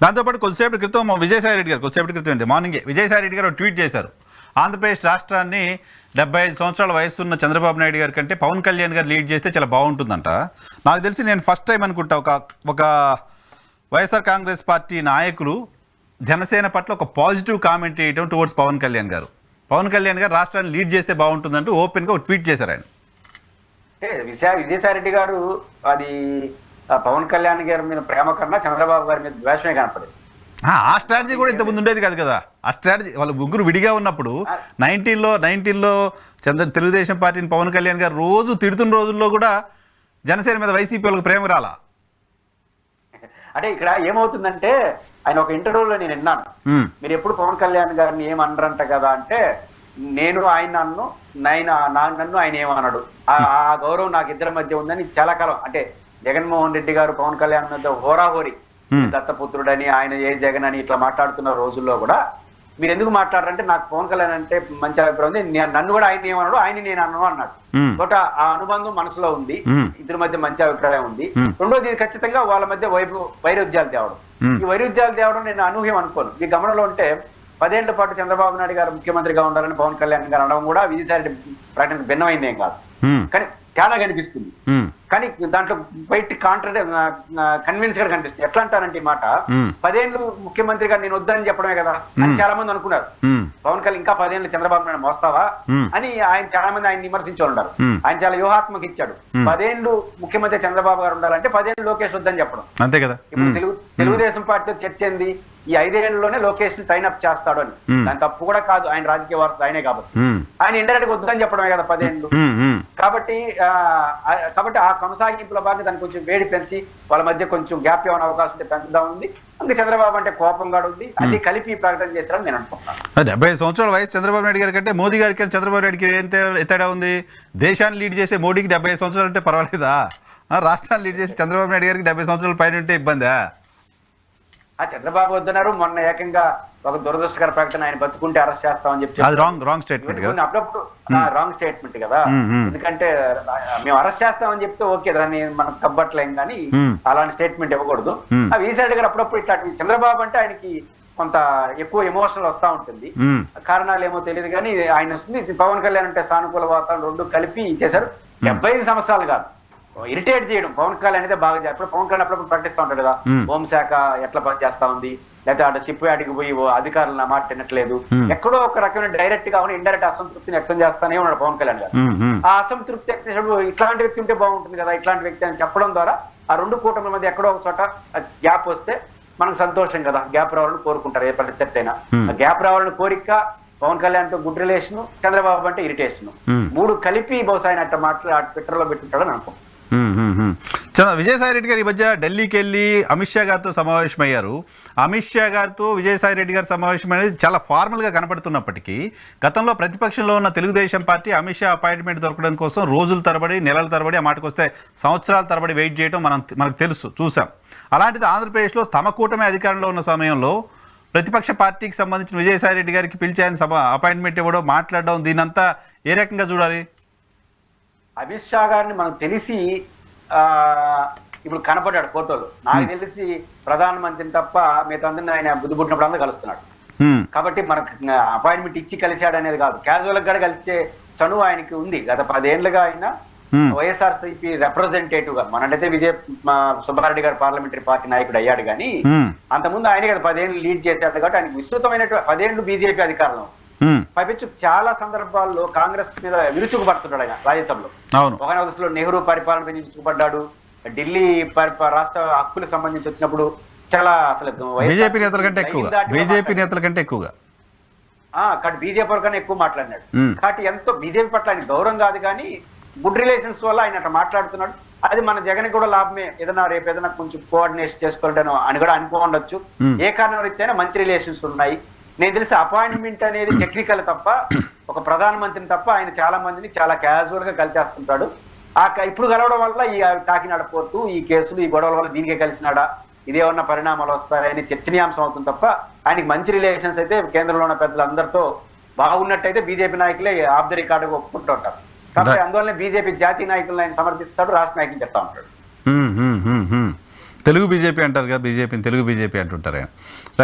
దాంతోపాటు కొద్దిసేపటి క్రితం విజయసాయి రెడ్డి గారు కొద్దిసేపటి క్రితం అండి మార్నింగే విజయసాయి రెడ్డి గారు ఒక ట్వీట్ చేశారు. ఆంధ్రప్రదేశ్ రాష్ట్రాన్ని 75 సంవత్సరాల వయసు ఉన్న చంద్రబాబు నాయుడు గారి కంటే పవన్ కళ్యాణ్ గారు లీడ్ చేస్తే చాలా బాగుంటుందంట. నాకు తెలిసి నేను ఫస్ట్ టైం అనుకుంటా ఒక వైఎస్ఆర్ కాంగ్రెస్ పార్టీ నాయకులు జనసేన పట్ల ఒక పాజిటివ్ కామెంట్ చేయడం టువర్డ్స్ పవన్ కళ్యాణ్ గారు. పవన్ కళ్యాణ్ గారు రాష్ట్రాన్ని లీడ్ చేస్తే బాగుంటుందంటూ ఓపెన్గా ఒక ట్వీట్ చేశారు ఆయన. విజయసాయి రెడ్డి గారు అది పవన్ కళ్యాణ్ గారి మీద ప్రేమ కన్నా చంద్రబాబు గారి మీద ద్వేషమే కనపడేది. ఆ స్ట్రాటజీ కూడా ఇంతకుముందు ఉండేది కాదు కదా. ఆ స్ట్రాటజీ వాళ్ళు ముగ్గురు విడిగా ఉన్నప్పుడు 19లో తెలుగుదేశం పార్టీని పవన్ కళ్యాణ్ గారు రోజు తిడుతున్న రోజుల్లో కూడా జనసేన మీద వైసీపీ వాళ్ళకి ప్రేమ రాలా. అంటే ఇక్కడ ఏమవుతుందంటే ఆయన ఒక ఇంటర్వ్యూలో నేను విన్నాను, మీరు ఎప్పుడు పవన్ కళ్యాణ్ గారిని ఏమనరంట కదా అంటే, నేను ఆయన నన్ను ఆయన ఏమన్నాడు, ఆ గౌరవం నాకు ఇద్దరి మధ్య ఉందని చాలా కాలం. అంటే జగన్మోహన్ రెడ్డి గారు పవన్ కళ్యాణ్ మధ్య హోరాహోరీ దత్తపుత్రుడని ఆయన ఏ జగన్ అని ఇట్లా మాట్లాడుతున్న రోజుల్లో కూడా మీరు ఎందుకు మాట్లాడారంటే నాకు పవన్ కళ్యాణ్ అంటే మంచి అభిప్రాయం ఉంది, నన్ను కూడా ఆయన ఏమన్నాడు, ఆయన నేను అన్నాను అన్నాడు. బట్ ఆ అనుబంధం మనసులో ఉంది, ఇద్దరి మధ్య మంచి అభిప్రాయం ఉంది. రెండోది ఖచ్చితంగా వాళ్ళ మధ్య వైరుధ్యాలు తేవడం. ఈ వైరుధ్యాలు తేవడం నేను అనూహ్యం అనుకోను. ఈ గమనంలో ఉంటే 10 ఏళ్ల పాటు చంద్రబాబు నాయుడు గారు ముఖ్యమంత్రిగా ఉండాలని పవన్ కళ్యాణ్ గారు అనడం కూడా విజయసాయి రెడ్డి ప్రకటనకు భిన్నమైందేం కాదు, కానీ తేడా కనిపిస్తుంది. కానీ దాంట్లో బయట కన్విన్స్ గా కనిపిస్తుంది. ఎట్లా అంటారంటే ఈ మాట, 10 ఏళ్ళు ముఖ్యమంత్రిగా నేను వద్దని చెప్పడమే కదా అని చాలా మంది అనుకున్నారు. పవన్ కళ్యాణ్ ఇంకా 10 ఏళ్ళు చంద్రబాబు నాయుడు మోస్తావా అని ఆయన చాలా మంది ఆయన విమర్శించి ఉన్నారు. ఆయన చాలా వ్యూహాత్మక ఇచ్చాడు. 10 ఏళ్ళు ముఖ్యమంత్రి చంద్రబాబు గారు ఉండాలంటే 10 ఏళ్ళు లోకేష్ వద్దని చెప్పడం అంతే కదా. ఇప్పుడు తెలుగుదేశం పార్టీతో చర్చ ఏంది, ఈ 5 ఏళ్లలోనే లోకేష్ ని ట్రైన్ అప్ చేస్తాడు అని. దాని తప్పు కూడా కాదు, ఆయన రాజకీయ వారసు ఆయనే కాబట్టి ఆయన ఇండైరెక్ట్ వద్దని చెప్పడమే కదా 10 ఏళ్ళు. కాబట్టి ఆ కొనసాగింపుల భాగంగా దాన్ని కొంచెం వేడి పెంచి వాళ్ళ మధ్య కొంచెం గ్యాప్ ఏమైనా అవకాశం ఉంటే పెంచుదాం ఉంది. అందుకే చంద్రబాబు అంటే కోపంగా ఉంది, అన్ని కలిపి ప్రకటన చేశారని నేను అనుకుంటున్నాను. 70 సంవత్సరాల వయసు చంద్రబాబు నాయుడు గారి కంటే మోదీ గారికి చంద్రబాబు నాయుడికి ఏం తేడా ఉంది? దేశాన్ని లీడ్ చేసే మోడీకి 70 సంవత్సరాలు అంటే పర్వాలేదా? రాష్ట్రాన్ని లీడ్ చేసి చంద్రబాబు నాయుడు గారికి 70 సంవత్సరాల పైన ఉంటే ఇబ్బందా? చంద్రబాబు వద్దన్నారు. మొన్న ఏకంగా ఒక దురదృష్టకర ప్రకటన, ఆయన బతుకుంటే అరెస్ట్ చేస్తామని చెప్పి రాంగ్ స్టేట్మెంట్ కదా. అప్పుడప్పుడు రాంగ్ స్టేట్మెంట్ కదా. ఎందుకంటే మేము అరెస్ట్ చేస్తామని చెప్తే ఓకే, దాన్ని మనం కబ్బట్లేం, కానీ అలాంటి స్టేట్మెంట్ ఇవ్వకూడదు. విజయసాయి గారు అప్పుడప్పుడు ఇట్లా చంద్రబాబు అంటే ఆయనకి కొంత ఎక్కువ ఎమోషనల్ వస్తా ఉంటుంది. కారణాలు ఏమో తెలియదు కానీ ఆయన వస్తుంది. పవన్ కళ్యాణ్ అంటే సానుకూల వాతావరణం రెండు కలిపి చేశారు. 75 సంవత్సరాలు కాదు, ఇరిటేట్ చేయడం పవన్ కళ్యాణ్ అయితే బాగా చేస్తారు. పవన్ కళ్యాణ్ అప్పుడప్పుడు ప్రకటిస్తూ ఉంటాడు కదా, హోంశాఖ ఎట్లా పనిచేస్తా ఉంది, లేకపోతే అటు షిప్ యార్డ్కి పోయి అధికారులు నా మాట తినట్లేదు, ఎక్కడో ఒక రకమైన డైరెక్ట్ గా ఇండైరెక్ట్ అసంతృప్తిని వ్యక్తం చేస్తానే ఉన్నాడు పవన్ కళ్యాణ్ గారు. ఆ అసంతృప్తి వ్యక్తం ఇట్లాంటి వ్యక్తి ఉంటే బాగుంటుంది కదా, ఇట్లాంటి వ్యక్తి అని చెప్పడం ద్వారా ఆ రెండు కూటమిల మధ్య ఎక్కడో ఒక చోట గ్యాప్ వస్తే మనకు సంతోషం కదా. గ్యాప్ రావాలని కోరుకుంటారు ఏ ప్రత్యర్థి అయినా. గ్యాప్ రావాలని కోరిక, పవన్ కళ్యాణ్ తో గుడ్ రిలేషన్, చంద్రబాబు అంటే ఇరిటేషన్, మూడు కలిపి బహుశా ఆయన అట్ట మాట్లాడి ట్విట్టర్ లో పెట్టుకుంటాడని అనుకుంటున్నాను. విజయసాయి రెడ్డి గారు ఈ మధ్య ఢిల్లీకి వెళ్ళి అమిత్ షా గారితో సమావేశమయ్యారు. అమిత్ షా గారితో విజయసాయి రెడ్డి గారి సమావేశం అనేది చాలా ఫార్మల్గా కనపడుతున్నప్పటికీ గతంలో ప్రతిపక్షంలో ఉన్న తెలుగుదేశం పార్టీ అమిత్ షా అపాయింట్మెంట్ దొరకడం కోసం రోజుల తరబడి, నెలల తరబడి, ఆ మాటకు వస్తే సంవత్సరాల తరబడి వెయిట్ చేయడం మనకు తెలుసు, చూసాం. అలాంటిది ఆంధ్రప్రదేశ్లో తమ కూటమి అధికారంలో ఉన్న సమయంలో ప్రతిపక్ష పార్టీకి సంబంధించిన విజయసాయి రెడ్డి గారికి పిలిచి ఆయన అపాయింట్మెంట్ ఇవ్వడం, మాట్లాడడం, దీనంతా ఏ రకంగా చూడాలి? అమిత్ షా గారిని మనకు తెలిసి ఇప్పుడు కనపడ్డాడు ఫోటోలు. నాకు తెలిసి ప్రధానమంత్రిని తప్ప మిగతా అందరినీ ఆయన బుద్ధి పుట్టినప్పుడు అందరూ కలుస్తున్నాడు. కాబట్టి మనకు అపాయింట్మెంట్ ఇచ్చి కలిశాడు అనేది కాదు, క్యాజువల్ గా కలిసే చనువు ఆయనకి ఉంది. గత 10 ఏళ్లుగా ఆయన వైఎస్ఆర్సీపీ రిప్రజెంటేటివ్ గా, మనటైతే సుబ్బారెడ్డి గారు పార్లమెంటరీ పార్టీ నాయకుడు అయ్యాడు కానీ అంతకుముందు ఆయన కదా 10 ఏళ్ళు లీడ్ చేశాడు. కాబట్టి ఆయనకు విస్తృతమైనటువంటి 10 ఏళ్ళు బీజేపీ అధికారంలో పైపెచ్చు చాలా సందర్భాల్లో కాంగ్రెస్ మీద విరుచుకుపడుతున్నాడు ఆయన రాజ్యసభలో. ఒక దశలో నెహ్రూ పరిపాలన మీద విరుచుకుపడ్డాడు. ఢిల్లీ రాష్ట్ర హక్కులకు సంబంధించి వచ్చినప్పుడు చాలా అసలు బీజేపీ నేతల కంటే ఎక్కువగా బీజేపీ కన్నా ఎక్కువ మాట్లాడినాడు. కాబట్టి ఎంతో బీజేపీ పట్ల ఆయన గౌరవం కాదు కానీ గుడ్ రిలేషన్స్ వల్ల ఆయన అట్లా మాట్లాడుతున్నాడు. అది మన జగన్ కూడా లాభమే. రేపు ఏదైనా కొంచెం కోఆర్డినేషన్ చేసుకోవడం అని కూడా అనుకోవచ్చు. ఏ కారణం రీత్యా మంచి రిలేషన్స్ ఉన్నాయి. నేను తెలిసి అపాయింట్మెంట్ అనేది టెక్నికల్ తప్ప, ఒక ప్రధానమంత్రిని తప్ప ఆయన చాలా మందిని చాలా క్యాజువల్ గా కలిసేస్తుంటాడు. ఇప్పుడు కలవడం వల్ల ఈ కాకినాడ పోర్టు, ఈ కేసులు, ఈ గొడవల వల్ల దీనికే కలిసినాడా, ఇదేమన్నా పరిణామాలు వస్తాయని చర్చనీయాంశం అవుతుంది తప్ప ఆయనకి మంచి రిలేషన్స్ అయితే కేంద్రంలో ఉన్న పెద్దలందరితో బాగున్నట్టయితే బీజేపీ నాయకులే ఆఫ్ ది రికార్డుగా ఒప్పుకుంటూ ఉంటారు. కాబట్టి అందువల్ల బీజేపీ జాతీయ నాయకులను ఆయన సమర్థిస్తాడు, రాష్ట్ర నాయకులు చెప్తా ఉంటాడు. తెలుగు బీజేపీ అంటారు కదా, బీజేపీని తెలుగు బీజేపీ అంటుంటారు ఆయన.